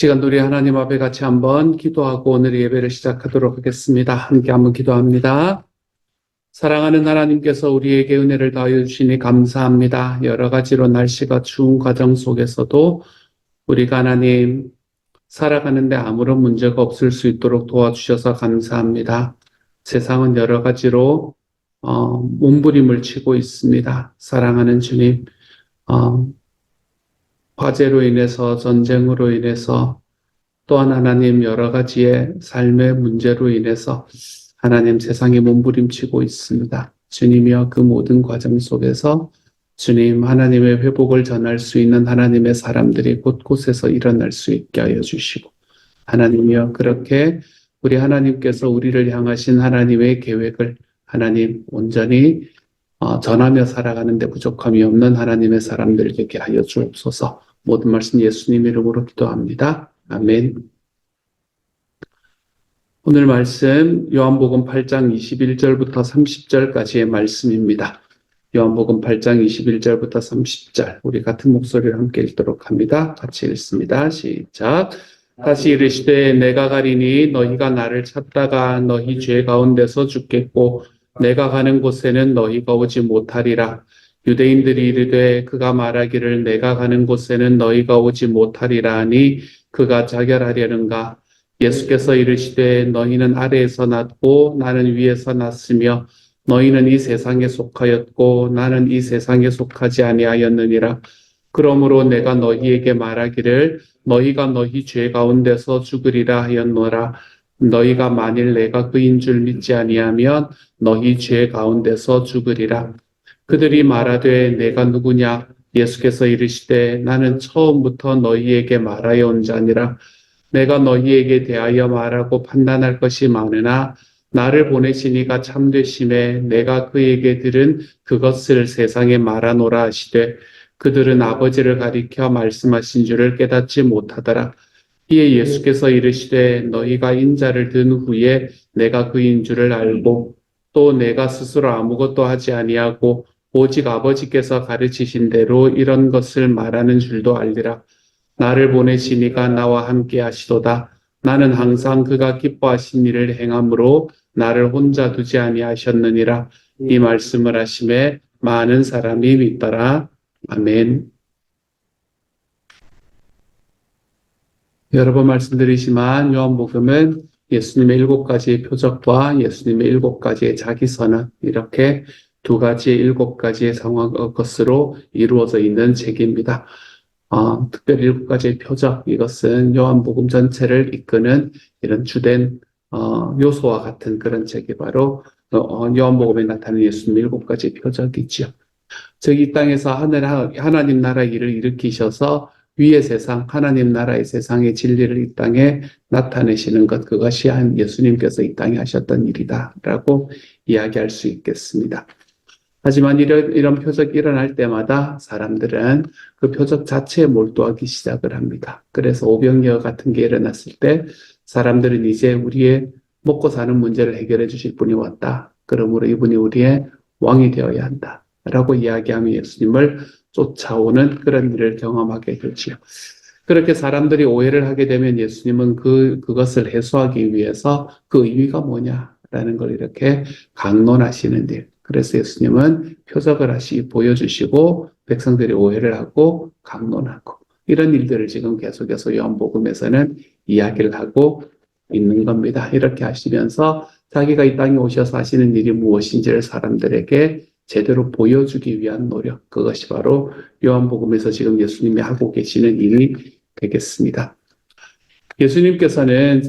시간 우리 하나님 앞에 같이 한번 기도하고 오늘 예배를 시작하도록 하겠습니다. 함께 한번 기도합니다. 사랑하는 하나님께서 우리에게 은혜를 더하여 주시니 감사합니다. 여러 가지로 날씨가 추운 과정 속에서도 우리가 하나님 살아가는데 아무런 문제가 없을 수 있도록 도와주셔서 감사합니다. 세상은 여러 가지로 몸부림을 치고 있습니다. 사랑하는 주님, 화재로 인해서 전쟁으로 인해서 또한 하나님 여러 가지의 삶의 문제로 인해서 하나님 세상에 몸부림치고 있습니다. 주님이여 그 모든 과정 속에서 주님 하나님의 회복을 전할 수 있는 하나님의 사람들이 곳곳에서 일어날 수 있게 하여 주시고 하나님이여 그렇게 우리 하나님께서 우리를 향하신 하나님의 계획을 하나님 온전히 전하며 살아가는 데 부족함이 없는 하나님의 사람들 되게 하여 주옵소서. 모든 말씀 예수님 이름으로 기도합니다. 아멘. 오늘 말씀 요한복음 8장 21절부터 30절까지의 말씀입니다. 요한복음 8장 21절부터 30절 우리 같은 목소리를 함께 읽도록 합니다. 같이 읽습니다. 시작. 다시 이르시되 내가 가리니 너희가 나를 찾다가 너희 죄 가운데서 죽겠고 내가 가는 곳에는 너희가 오지 못하리라. 유대인들이 이르되 그가 말하기를 내가 가는 곳에는 너희가 오지 못하리라 하니 그가 자결하려는가. 예수께서 이르시되 너희는 아래에서 났고 나는 위에서 났으며 너희는 이 세상에 속하였고 나는 이 세상에 속하지 아니하였느니라. 그러므로 내가 너희에게 말하기를 너희가 너희 죄 가운데서 죽으리라 하였노라. 너희가 만일 내가 그인 줄 믿지 아니하면 너희 죄 가운데서 죽으리라. 그들이 말하되 내가 누구냐? 예수께서 이르시되 나는 처음부터 너희에게 말하여 온 자니라. 내가 너희에게 대하여 말하고 판단할 것이 많으나 나를 보내시니가 참되심에 내가 그에게 들은 그것을 세상에 말하노라 하시되 그들은 아버지를 가리켜 말씀하신 줄을 깨닫지 못하더라. 이에 예수께서 이르시되 너희가 인자를 든 후에 내가 그인 줄을 알고 또 내가 스스로 아무것도 하지 아니하고 오직 아버지께서 가르치신 대로 이런 것을 말하는 줄도 알리라. 나를 보내시니가 나와 함께 하시도다. 나는 항상 그가 기뻐하신 일을 행함으로 나를 혼자 두지 아니하셨느니라. 이 말씀을 하심에 많은 사람이 믿더라. 아멘. 여러 번 말씀드리지만 요한복음은 예수님의 7가지의 표적과 예수님의 7가지의 자기선언 이렇게 2가지의 7가지의 상황 것으로 이루어져 있는 책입니다. 특별히 7가지의 표적 이것은 요한복음 전체를 이끄는 이런 주된 요소와 같은 그런 책이 바로 요한복음에 나타나는 예수님 7가지의 표적이지요. 즉 이 땅에서 하나님 나라 일을 일으키셔서 위의 세상 하나님 나라의 세상의 진리를 이 땅에 나타내시는 것 그것이 예수님께서 이 땅에 하셨던 일이다라고 이야기할 수 있겠습니다. 하지만 이런 표적이 일어날 때마다 사람들은 그 표적 자체에 몰두하기 시작을 합니다. 그래서 오병이어 같은 게 일어났을 때 사람들은 이제 우리의 먹고 사는 문제를 해결해 주실 분이 왔다. 그러므로 이분이 우리의 왕이 되어야 한다. 라고 이야기하며 예수님을 쫓아오는 그런 일을 경험하게 되죠. 그렇게 사람들이 오해를 하게 되면 예수님은 그것을 해소하기 위해서 그 의미가 뭐냐라는 걸 이렇게 강론하시는 일. 그래서 예수님은 표적을 보여주시고 백성들이 오해를 하고 강론하고 이런 일들을 지금 계속해서 요한복음에서는 이야기를 하고 있는 겁니다. 이렇게 하시면서 자기가 이 땅에 오셔서 하시는 일이 무엇인지를 사람들에게 제대로 보여주기 위한 노력, 그것이 바로 요한복음에서 지금 예수님이 하고 계시는 일이 되겠습니다. 예수님께서는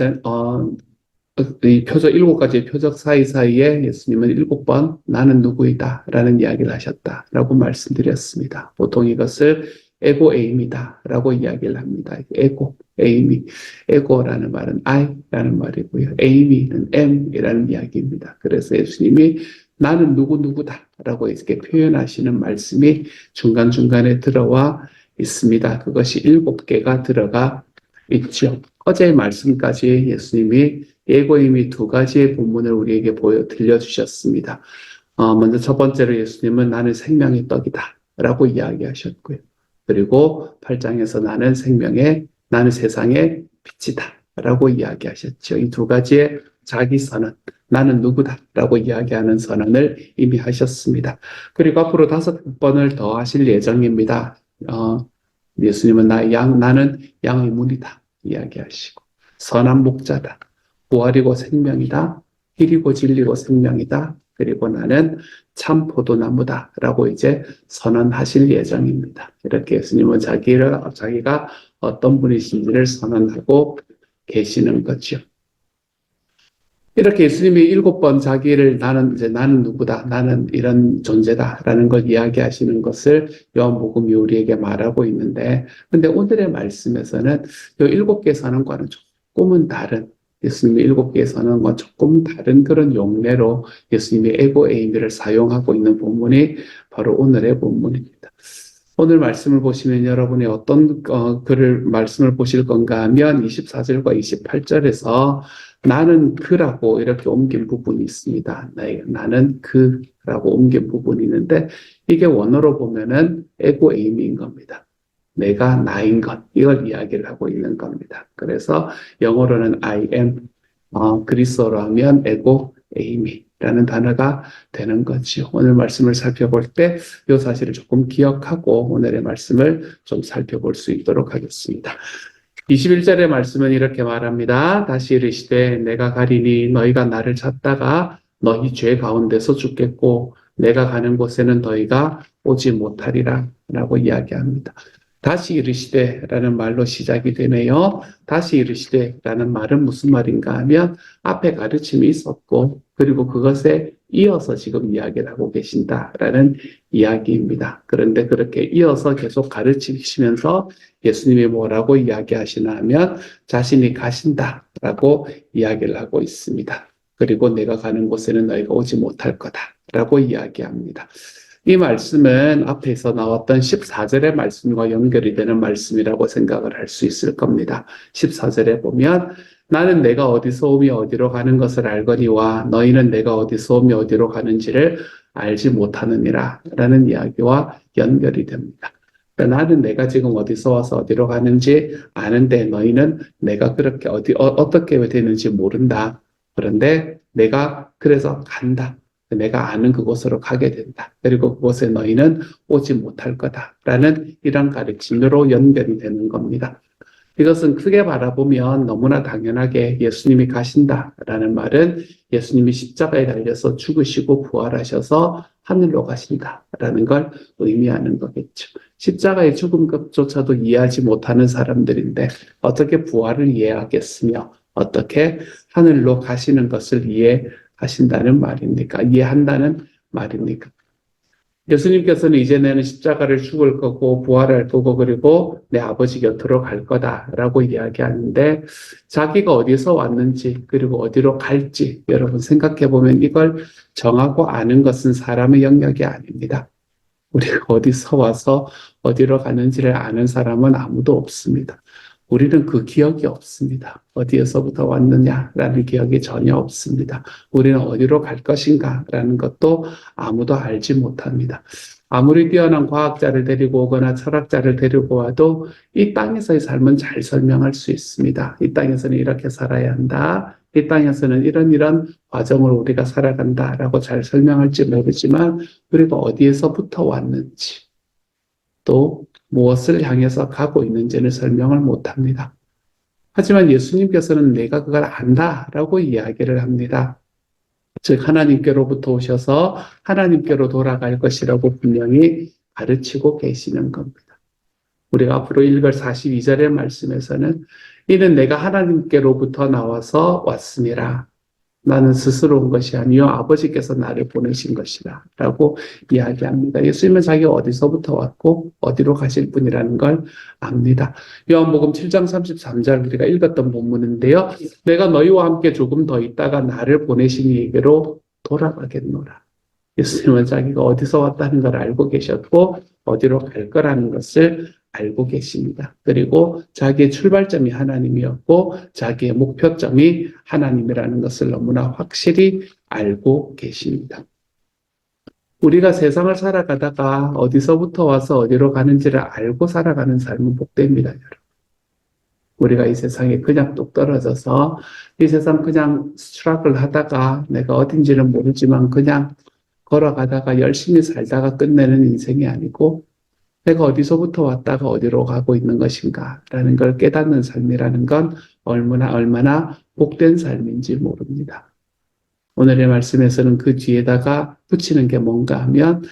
이 표적 7가지의 표적 사이사이에 예수님은 7번 나는 누구이다 라는 이야기를 하셨다라고 말씀드렸습니다. 보통 이것을 에고 에임이다 라고 이야기를 합니다. 에고, 에임이, 에고라는 말은 I라는 말이고요. 에임이는 M이라는 이야기입니다. 그래서 예수님이 나는 누구다 라고 이렇게 표현하시는 말씀이 중간중간에 들어와 있습니다. 그것이 7개가 들어가 있죠. 어제의 말씀까지 예수님이 예고임이 2가지의 본문을 우리에게 들려주셨습니다. 먼저 첫 번째로 예수님은 나는 생명의 떡이다 라고 이야기하셨고요. 그리고 8장에서 나는 생명의 나는 세상의 빛이다 라고 이야기하셨죠. 이 두 가지의 자기 선언, 나는 누구다 라고 이야기하는 선언을 이미 하셨습니다. 그리고 앞으로 5번을 더 하실 예정입니다. 예수님은 나는 양의 문이다 이야기하시고, 선한 목자다, 부활이고 생명이다, 길이고 진리고 생명이다, 그리고 나는 참 포도나무다 라고 이제 선언하실 예정입니다. 이렇게 예수님은 자기가 어떤 분이신지를 선언하고 계시는 거죠. 이렇게 예수님이 7번 자기를 나는 누구다, 나는 이런 존재다라는 걸 이야기하시는 것을 요한복음이 우리에게 말하고 있는데, 근데 오늘의 말씀에서는 이 7개 선언과는 조금은 다른, 예수님이 7개 선언과 조금 다른 그런 용례로 예수님이 에고 에이미를 사용하고 있는 본문이 바로 오늘의 본문입니다. 오늘 말씀을 보시면 여러분이 어떤 말씀을 보실 건가 하면 24절과 28절에서 나는 그라고 이렇게 옮긴 부분이 있습니다. 나는 그라고 옮긴 부분이 있는데, 이게 원어로 보면은 에고 에이미인 겁니다. 내가 나인 것, 이걸 이야기를 하고 있는 겁니다. 그래서 영어로는 I am, 그리스어로 하면 에고 에이미라는 단어가 되는 거죠. 오늘 말씀을 살펴볼 때 이 사실을 조금 기억하고 오늘의 말씀을 좀 살펴볼 수 있도록 하겠습니다. 21절의 말씀은 이렇게 말합니다. 다시 이르시되 내가 가리니 너희가 나를 찾다가 너희 죄 가운데서 죽겠고 내가 가는 곳에는 너희가 오지 못하리라 라고 이야기합니다. 다시 이르시되라는 말로 시작이 되네요. 다시 이르시되라는 말은 무슨 말인가 하면 앞에 가르침이 있었고 그리고 그것에 이어서 지금 이야기를 하고 계신다라는 이야기입니다. 그런데 그렇게 이어서 계속 가르치시면서 예수님이 뭐라고 이야기하시나 하면 자신이 가신다라고 이야기를 하고 있습니다. 그리고 내가 가는 곳에는 너희가 오지 못할 거다라고 이야기합니다. 이 말씀은 앞에서 나왔던 14절의 말씀과 연결이 되는 말씀이라고 생각을 할 수 있을 겁니다. 14절에 보면 나는 내가 어디서 오며 어디로 가는 것을 알거니와 너희는 내가 어디서 오며 어디로 가는지를 알지 못하느니라 라는 이야기와 연결이 됩니다. 그러니까 나는 내가 지금 어디서 와서 어디로 가는지 아는데 너희는 내가 그렇게 어떻게 되는지 모른다. 그런데 내가 그래서 간다. 내가 아는 그곳으로 가게 된다. 그리고 그곳에 너희는 오지 못할 거다라는 이런 가르침으로 연결이 되는 겁니다. 이것은 크게 바라보면 너무나 당연하게 예수님이 가신다라는 말은 예수님이 십자가에 달려서 죽으시고 부활하셔서 하늘로 가신다라는 걸 의미하는 거겠죠. 십자가의 죽음조차도 이해하지 못하는 사람들인데 어떻게 부활을 이해하겠으며 어떻게 하늘로 가시는 것을 이해하신다는 말입니까? 이해한다는 말입니까? 예수님께서는 이제 나는 십자가를 죽을 거고 부활할 거고 그리고 내 아버지 곁으로 갈 거다라고 이야기하는데 자기가 어디서 왔는지 그리고 어디로 갈지 여러분 생각해 보면 이걸 정하고 아는 것은 사람의 영역이 아닙니다. 우리가 어디서 와서 어디로 가는지를 아는 사람은 아무도 없습니다. 우리는 그 기억이 없습니다. 어디에서부터 왔느냐라는 기억이 전혀 없습니다. 우리는 어디로 갈 것인가라는 것도 아무도 알지 못합니다. 아무리 뛰어난 과학자를 데리고 오거나 철학자를 데리고 와도 이 땅에서의 삶은 잘 설명할 수 있습니다. 이 땅에서는 이렇게 살아야 한다. 이 땅에서는 이런 과정을 우리가 살아간다라고 잘 설명할지 모르지만 우리가 어디에서부터 왔는지 또 무엇을 향해서 가고 있는지는 설명을 못합니다. 하지만 예수님께서는 내가 그걸 안다라고 이야기를 합니다. 즉 하나님께로부터 오셔서 하나님께로 돌아갈 것이라고 분명히 가르치고 계시는 겁니다. 우리가 앞으로 읽을 42절의 말씀에서는 이는 내가 하나님께로부터 나와서 왔으니라. 나는 스스로 온 것이 아니요 아버지께서 나를 보내신 것이라 라고 이야기합니다. 예수님은 자기가 어디서부터 왔고 어디로 가실 분이라는 걸 압니다. 요한복음 7장 33절 우리가 읽었던 본문인데요. 내가 너희와 함께 조금 더 있다가 나를 보내신 이에게로 돌아가겠노라. 예수님은 자기가 어디서 왔다는 걸 알고 계셨고 어디로 갈 거라는 것을 알고 계십니다. 그리고 자기의 출발점이 하나님이었고 자기의 목표점이 하나님이라는 것을 너무나 확실히 알고 계십니다. 우리가 세상을 살아가다가 어디서부터 와서 어디로 가는지를 알고 살아가는 삶은 복됩니다, 여러분. 우리가 이 세상에 그냥 뚝 떨어져서 이 세상 그냥 스트러글 하다가 내가 어딘지는 모르지만 그냥 걸어가다가 열심히 살다가 끝내는 인생이 아니고 내가 어디서부터 왔다가 어디로 가고 있는 것인가라는 걸 깨닫는 삶이라는 건 얼마나 복된 삶인지 모릅니다. 오늘의 말씀에서는 그 뒤에다가 붙이는 게 뭔가 하면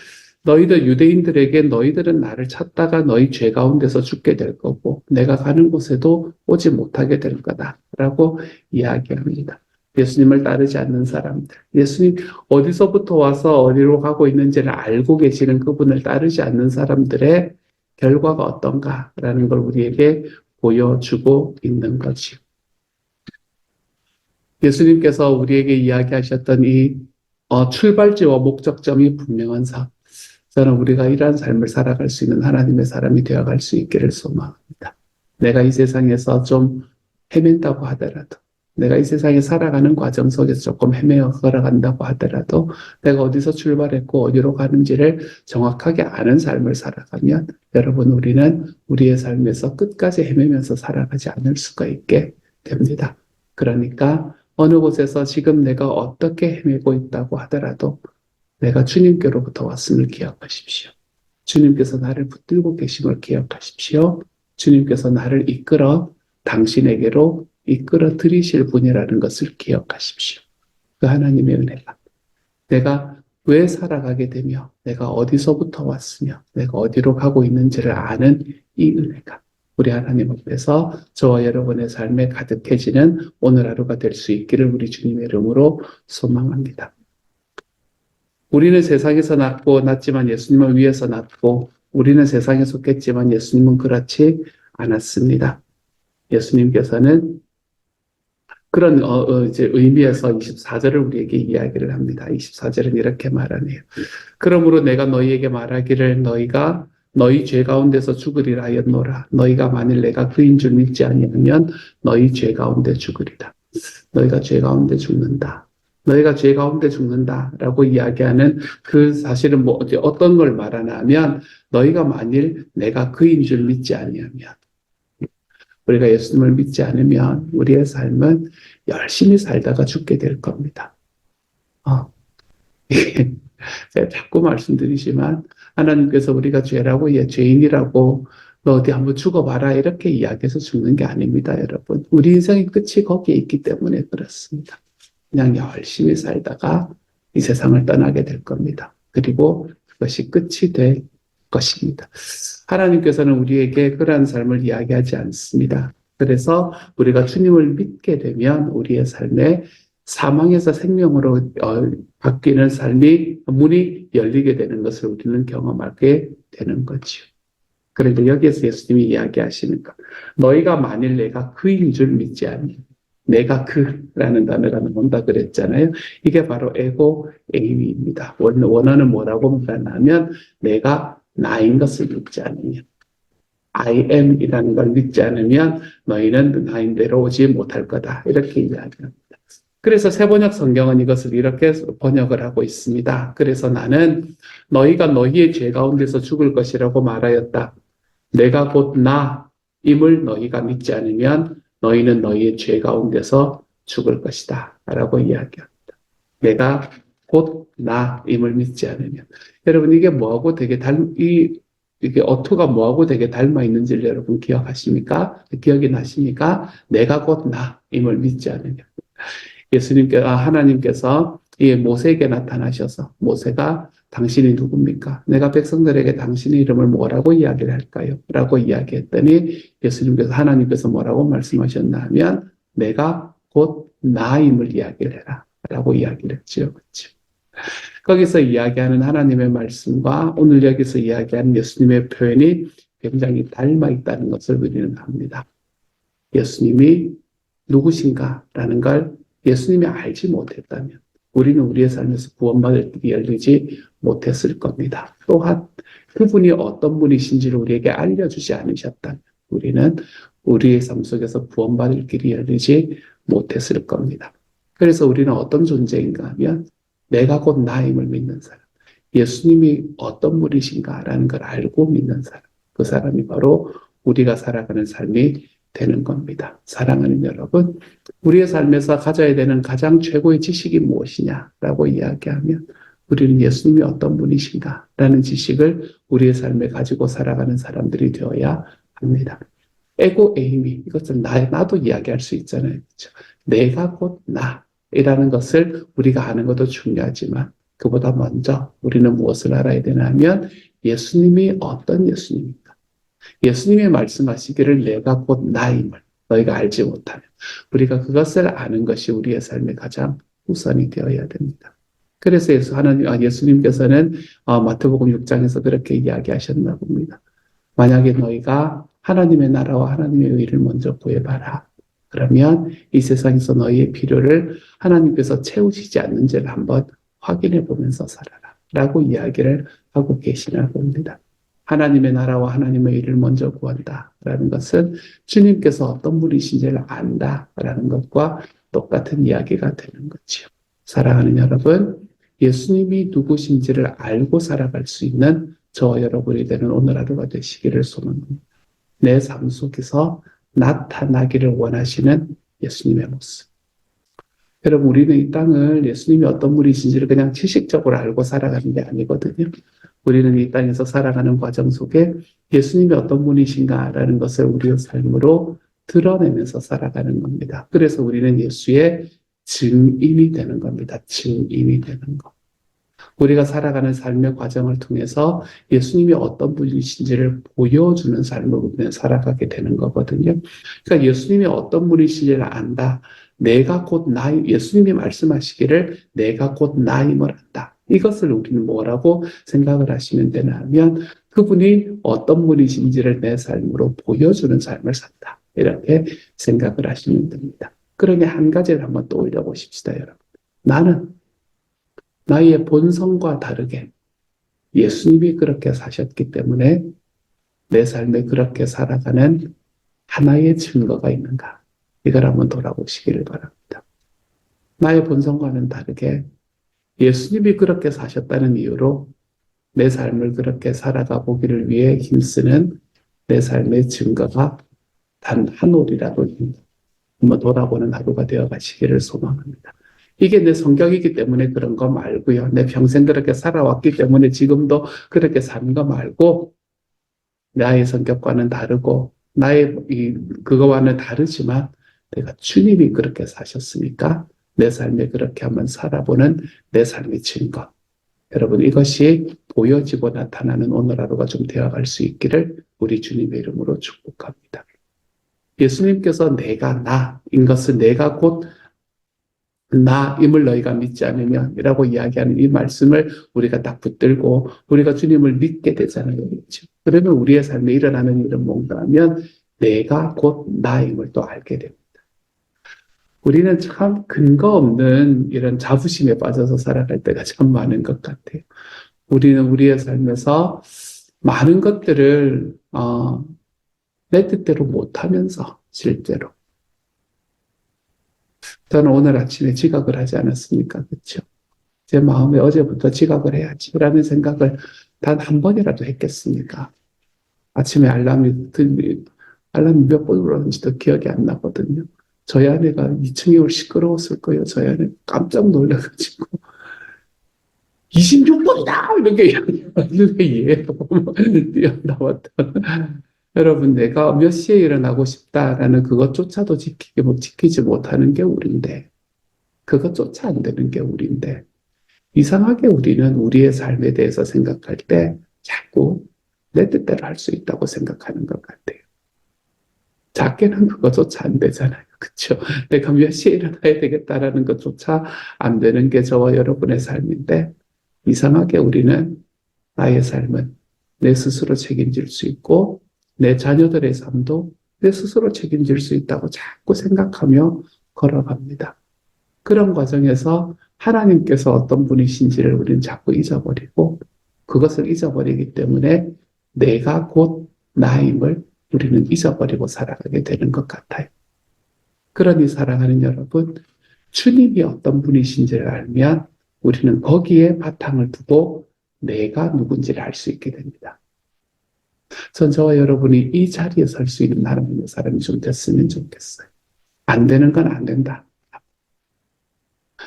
너희들 유대인들에게 너희들은 나를 찾다가 너희 죄 가운데서 죽게 될 거고 내가 가는 곳에도 오지 못하게 될 거다라고 이야기합니다. 예수님을 따르지 않는 사람들, 예수님 어디서부터 와서 어디로 가고 있는지를 알고 계시는 그분을 따르지 않는 사람들의 결과가 어떤가라는 걸 우리에게 보여주고 있는 거지요. 예수님께서 우리에게 이야기하셨던 이 출발지와 목적점이 분명한 삶. 저는 우리가 이러한 삶을 살아갈 수 있는 하나님의 사람이 되어갈 수 있기를 소망합니다. 내가 이 세상에서 좀 헤맨다고 하더라도, 내가 이 세상에 살아가는 과정 속에서 조금 헤매어 걸어간다고 하더라도, 내가 어디서 출발했고 어디로 가는지를 정확하게 아는 삶을 살아가면, 여러분, 우리는 우리의 삶에서 끝까지 헤매면서 살아가지 않을 수가 있게 됩니다. 그러니까 어느 곳에서 지금 내가 어떻게 헤매고 있다고 하더라도 내가 주님께로부터 왔음을 기억하십시오. 주님께서 나를 붙들고 계심을 기억하십시오. 주님께서 나를 당신에게로 이끌어 들이실 분이라는 것을 기억하십시오. 그 하나님의 은혜가 내가 왜 살아가게 되며 내가 어디서부터 왔으며 내가 어디로 가고 있는지를 아는 이 은혜가 우리 하나님 앞에서 저와 여러분의 삶에 가득해지는 오늘 하루가 될 수 있기를 우리 주님의 이름으로 소망합니다. 우리는 세상에서 났지만 예수님은 위에서 났고 우리는 세상에 속했지만 예수님은 그렇지 않았습니다. 예수님께서는 그런 이제 의미에서 24절을 우리에게 이야기를 합니다. 24절은 이렇게 말하네요. 그러므로 내가 너희에게 말하기를 너희가 너희 죄 가운데서 죽으리라 하였노라. 너희가 만일 내가 그인 줄 믿지 아니하면 너희 죄 가운데 죽으리라. 너희가 죄 가운데 죽는다. 너희가 죄 가운데 죽는다라고 이야기하는 그 사실은 어떤 걸 말하나 하면 너희가 만일 내가 그인 줄 믿지 아니하면 우리가 예수님을 믿지 않으면 우리의 삶은 열심히 살다가 죽게 될 겁니다. 제가 자꾸 말씀드리지만 하나님께서 우리가 죄인이라고 너 어디 한번 죽어봐라 이렇게 이야기해서 죽는 게 아닙니다, 여러분. 우리 인생의 끝이 거기에 있기 때문에 그렇습니다. 그냥 열심히 살다가 이 세상을 떠나게 될 겁니다. 그리고 그것이 끝이 될 것입니다. 하나님께서는 우리에게 그러한 삶을 이야기하지 않습니다. 그래서 우리가 주님을 믿게 되면 우리의 삶에 사망에서 생명으로 바뀌는 삶이 문이 열리게 되는 것을 우리는 경험하게 되는 거죠. 그런데 여기에서 예수님이 이야기하시는 것, 너희가 만일 내가 그인 줄 믿지 않니? 내가 그라는 단어가 나온다 그랬잖아요. 이게 바로 에고 에이미입니다. 원어는 뭐라고 말하냐면 내가 나인 것을 믿지 않으면 I am 이라는 걸 믿지 않으면 너희는 나인대로 오지 못할 거다. 이렇게 이야기합니다. 그래서 새번역 성경은 이것을 이렇게 번역을 하고 있습니다. 그래서 나는 너희가 너희의 죄 가운데서 죽을 것이라고 말하였다. 내가 곧 나임을 너희가 믿지 않으면 너희는 너희의 죄 가운데서 죽을 것이다. 라고 이야기합니다. 내가 곧 나임을 믿지 않으면. 여러분, 이게 뭐하고 되게 이게 어투가 뭐하고 되게 닮아 있는지를 여러분 기억하십니까? 기억이 나십니까? 내가 곧 나임을 믿지 않으면. 하나님께서 이 모세에게 나타나셔서 모세가 당신이 누굽니까? 내가 백성들에게 당신의 이름을 뭐라고 이야기를 할까요? 라고 이야기했더니 하나님께서 뭐라고 말씀하셨나 하면 내가 곧 나임을 이야기를 해라 라고 이야기를 했죠. 그렇죠? 거기서 이야기하는 하나님의 말씀과 오늘 여기서 이야기하는 예수님의 표현이 굉장히 닮아 있다는 것을 우리는 압니다. 예수님이 누구신가라는 걸 예수님이 알지 못했다면 우리는 우리의 삶에서 구원받을 길이 열리지 못했을 겁니다. 또한 그분이 어떤 분이신지를 우리에게 알려주지 않으셨다면 우리는 우리의 삶 속에서 구원받을 길이 열리지 못했을 겁니다. 그래서 우리는 어떤 존재인가 하면 내가 곧 나임을 믿는 사람, 예수님이 어떤 분이신가라는 걸 알고 믿는 사람, 그 사람이 바로 우리가 살아가는 삶이 되는 겁니다. 사랑하는 여러분, 우리의 삶에서 가져야 되는 가장 최고의 지식이 무엇이냐라고 이야기하면 우리는 예수님이 어떤 분이신가라는 지식을 우리의 삶에 가지고 살아가는 사람들이 되어야 합니다. 에고 에이미, 이것은 나도 이야기할 수 있잖아요. 그렇죠? 내가 곧 나이라는 것을 우리가 아는 것도 중요하지만 그보다 먼저 우리는 무엇을 알아야 되냐 하면 예수님이 어떤 예수님입니까? 예수님이 말씀하시기를 내가 곧 나임을 너희가 알지 못하면 우리가 그것을 아는 것이 우리의 삶의 가장 우선이 되어야 됩니다. 그래서 예수님께서는 마태복음 6장에서 그렇게 이야기하셨나 봅니다. 만약에 너희가 하나님의 나라와 하나님의 의를 먼저 구해봐라. 그러면 이 세상에서 너희의 필요를 하나님께서 채우시지 않는지를 한번 확인해 보면서 살아라. 라고 이야기를 하고 계시나 봅니다. 하나님의 나라와 하나님의 일을 먼저 구한다라는 것은 주님께서 어떤 분이신지를 안다라는 것과 똑같은 이야기가 되는 거죠. 사랑하는 여러분, 예수님이 누구신지를 알고 살아갈 수 있는 저와 여러분이 되는 오늘 하루가 되시기를 소망합니다. 내 삶 속에서 나타나기를 원하시는 예수님의 모습. 여러분, 우리는 이 땅을 예수님이 어떤 분이신지를 그냥 지식적으로 알고 살아가는 게 아니거든요. 우리는 이 땅에서 살아가는 과정 속에 예수님이 어떤 분이신가라는 것을 우리의 삶으로 드러내면서 살아가는 겁니다. 그래서 우리는 예수의 증인이 되는 겁니다. 증인이 되는 것. 우리가 살아가는 삶의 과정을 통해서 예수님이 어떤 분이신지를 보여주는 삶으로 살아가게 되는 거거든요. 그러니까 예수님이 어떤 분이신지를 안다. 내가 곧 예수님이 말씀하시기를 내가 곧 나임을 안다. 이것을 우리는 뭐라고 생각을 하시면 되나 하면 그분이 어떤 분이신지를 내 삶으로 보여주는 삶을 산다. 이렇게 생각을 하시면 됩니다. 그러니 한 가지를 한번 떠올려 보십시다, 여러분. 나는 나의 본성과 다르게 예수님이 그렇게 사셨기 때문에 내 삶에 그렇게 살아가는 하나의 증거가 있는가? 이걸 한번 돌아보시기를 바랍니다. 나의 본성과는 다르게 예수님이 그렇게 사셨다는 이유로 내 삶을 그렇게 살아가 보기를 위해 힘쓰는 내 삶의 증거가 단 한 올이라도 한번 돌아보는 하루가 되어 가시기를 소망합니다. 이게 내 성격이기 때문에 그런 거 말고요. 내 평생 그렇게 살아왔기 때문에 지금도 그렇게 사는 거 말고 나의 성격과는 다르고 그거와는 다르지만 내가 주님이 그렇게 사셨으니까 내 삶에 그렇게 한번 살아보는 내 삶의 증거. 여러분, 이것이 보여지고 나타나는 오늘 하루가 좀 되어갈 수 있기를 우리 주님의 이름으로 축복합니다. 예수님께서 내가 나인 것은 내가 곧 나임을 너희가 믿지 않으면 이라고 이야기하는 이 말씀을 우리가 딱 붙들고 우리가 주님을 믿게 되잖아요. 그렇죠? 그러면 우리의 삶에 일어나는 일은 뭔가 하면 내가 곧 나임을 또 알게 됩니다. 우리는 참 근거 없는 이런 자부심에 빠져서 살아갈 때가 참 많은 것 같아요. 우리는 우리의 삶에서 많은 것들을 내 뜻대로 못하면서 실제로 저는 오늘 아침에 지각을 하지 않았습니까? 그렇죠? 제 마음에 어제부터 지각을 해야지라는 생각을 단 한 번이라도 했겠습니까? 아침에 알람이 몇 번 울었는지도 기억이 안 나거든요. 저희 아내가 2층에 올 시끄러웠을 거예요. 저희 아내 깜짝 놀라가지고 26번이다! 이렇게 이해해요. 뛰어나왔던. 여러분, 내가 몇 시에 일어나고 싶다라는 그것조차도 지키지 못하는 게 우리인데, 그것조차 안 되는 게 우리인데, 이상하게 우리는 우리의 삶에 대해서 생각할 때 자꾸 내 뜻대로 할 수 있다고 생각하는 것 같아요. 작게는 그것조차 안 되잖아요. 그렇죠? 내가 몇 시에 일어나야 되겠다라는 것조차 안 되는 게 저와 여러분의 삶인데, 이상하게 우리는 나의 삶은 내 스스로 책임질 수 있고 내 자녀들의 삶도 내 스스로 책임질 수 있다고 자꾸 생각하며 걸어갑니다. 그런 과정에서 하나님께서 어떤 분이신지를 우리는 자꾸 잊어버리고 그것을 잊어버리기 때문에 내가 곧 나임을 우리는 잊어버리고 살아가게 되는 것 같아요. 그러니 사랑하는 여러분, 주님이 어떤 분이신지를 알면 우리는 거기에 바탕을 두고 내가 누군지를 알 수 있게 됩니다. 전 저와 여러분이 이 자리에 설 수 있는 하나님의 사람이 좀 됐으면 좋겠어요. 안 되는 건 안 된다.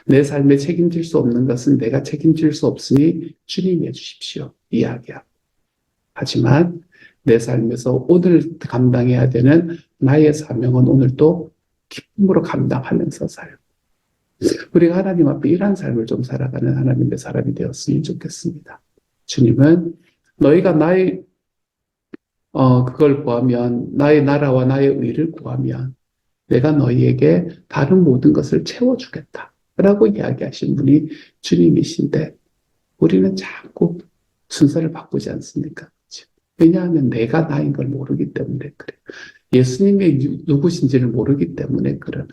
내 삶에 책임질 수 없는 것은 내가 책임질 수 없으니 주님이 해주십시오. 이야기하고. 하지만 내 삶에서 오늘 감당해야 되는 나의 사명은 오늘도 기쁨으로 감당하면서 살고 우리가 하나님 앞에 이러한 삶을 좀 살아가는 하나님의 사람이 되었으면 좋겠습니다. 주님은 너희가 나의 그걸 구하면 나의 나라와 나의 의를 구하면 내가 너희에게 다른 모든 것을 채워주겠다 라고 이야기하신 분이 주님이신데 우리는 자꾸 순서를 바꾸지 않습니까? 왜냐하면 내가 나인 걸 모르기 때문에 그래요. 예수님이 누구신지를 모르기 때문에 그러는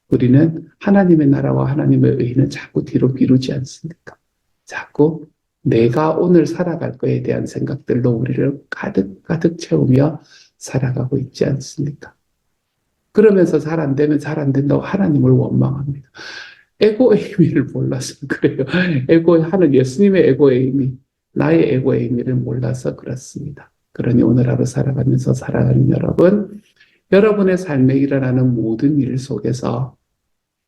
우리는 하나님의 나라와 하나님의 의는 자꾸 뒤로 미루지 않습니까? 자꾸 내가 오늘 살아갈 거에 대한 생각들로 우리를 가득 채우며 살아가고 있지 않습니까? 그러면서 잘 안 되면 잘 안 된다고 하나님을 원망합니다. 에고의 의미를 몰라서 그래요. 예수님의 에고의 의미, 나의 에고의 의미를 몰라서 그렇습니다. 그러니 오늘 하루 살아가면서 살아가는 여러분, 여러분의 삶에 일어나는 모든 일 속에서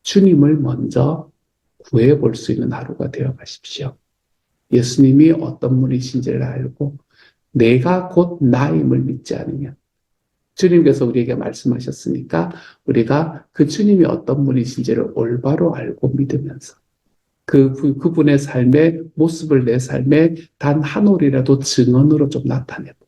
주님을 먼저 구해볼 수 있는 하루가 되어 가십시오. 예수님이 어떤 분이신지를 알고 내가 곧 나임을 믿지 않으면 주님께서 우리에게 말씀하셨으니까 우리가 그 주님이 어떤 분이신지를 올바로 알고 믿으면서 그분의 삶의 모습을 내 삶에 단 한 올이라도 증언으로 좀 나타내고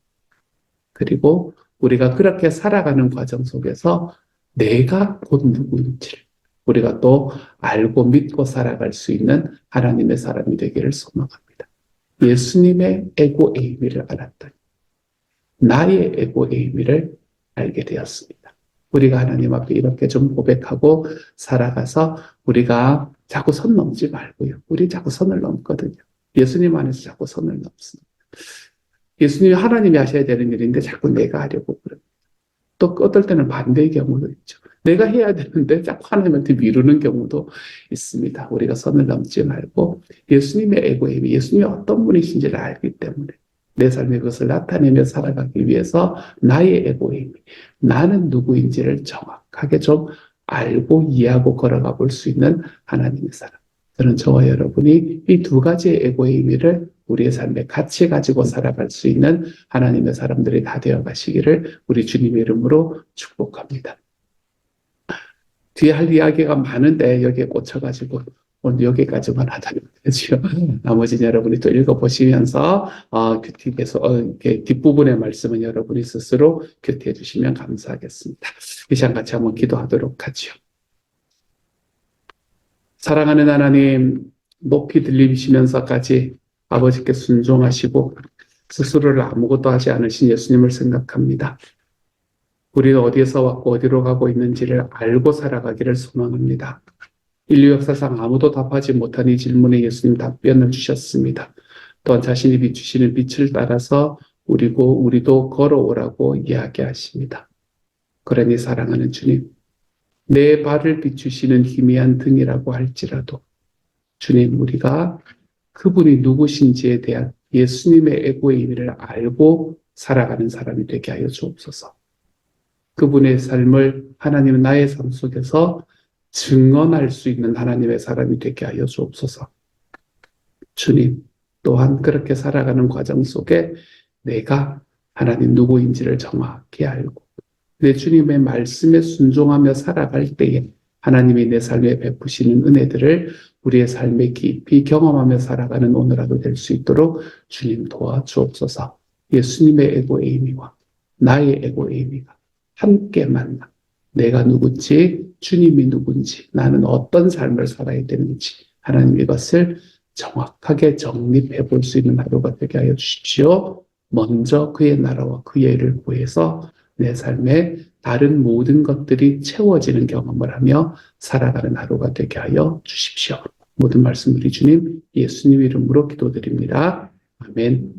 그리고 우리가 그렇게 살아가는 과정 속에서 내가 곧 누구인지를 우리가 또 알고 믿고 살아갈 수 있는 하나님의 사람이 되기를 소망합니다. 예수님의 에고 에이미를 알았더니 나의 에고 에이미를 알게 되었습니다. 우리가 하나님 앞에 이렇게 좀 고백하고 살아가서 우리가 자꾸 선 넘지 말고요. 우리 자꾸 선을 넘거든요. 예수님 안에서 자꾸 선을 넘습니다. 예수님이 하나님이 하셔야 되는 일인데 자꾸 내가 하려고 그럽니다. 또 어떨 때는 반대의 경우도 있죠. 내가 해야 되는데 자꾸 하나님한테 미루는 경우도 있습니다. 우리가 선을 넘지 말고 예수님의 에고에 예수님이 어떤 분이신지를 알기 때문에 내 삶에 그것을 나타내며 살아가기 위해서 나의 에고에 나는 누구인지를 정확하게 좀 알고 이해하고 걸어가 볼 수 있는 하나님의 사람. 저는 저와 여러분이 이 두 가지의 에고의 의미를 우리의 삶에 같이 가지고 살아갈 수 있는 하나님의 사람들이 다 되어 가시기를 우리 주님의 이름으로 축복합니다. 뒤에 할 이야기가 많은데 여기에 꽂혀가지고 오늘 여기까지만 하도록 하죠. 나머지는 여러분이 또 읽어보시면서 이렇게 뒷부분의 말씀은 여러분이 스스로 큐티해 주시면 감사하겠습니다. 이 시간 같이 한번 기도하도록 하죠. 사랑하는 하나님, 높이 들리시면서까지 아버지께 순종하시고 스스로를 아무것도 하지 않으신 예수님을 생각합니다. 우리는 어디에서 왔고 어디로 가고 있는지를 알고 살아가기를 소망합니다. 인류 역사상 아무도 답하지 못한 이 질문에 예수님 답변을 주셨습니다. 또한 자신이 비추시는 빛을 따라서 우리도 걸어오라고 이야기하십니다. 그러니 사랑하는 주님, 내 발을 비추시는 희미한 등이라고 할지라도 주님, 우리가 그분이 누구신지에 대한 예수님의 에고의 의미를 알고 살아가는 사람이 되게 하여 주옵소서. 그분의 삶을 하나님 나의 삶 속에서 증언할 수 있는 하나님의 사람이 되게 하여 주옵소서. 주님, 또한 그렇게 살아가는 과정 속에 내가 하나님 누구인지를 정확히 알고 내 주님의 말씀에 순종하며 살아갈 때에 하나님이 내 삶에 베푸시는 은혜들을 우리의 삶에 깊이 경험하며 살아가는 오늘 하루 될 수 있도록 주님 도와주옵소서. 예수님의 에고의 의미와 나의 에고의 의미가 함께 만나 내가 누군지 주님이 누군지 나는 어떤 삶을 살아야 되는지 하나님 이것을 정확하게 정립해 볼 수 있는 하루가 되게 하여 주십시오. 먼저 그의 나라와 그의 일을 구해서 내 삶에 다른 모든 것들이 채워지는 경험을 하며 살아가는 하루가 되게 하여 주십시오. 모든 말씀 우리 주님 예수님 이름으로 기도드립니다. 아멘.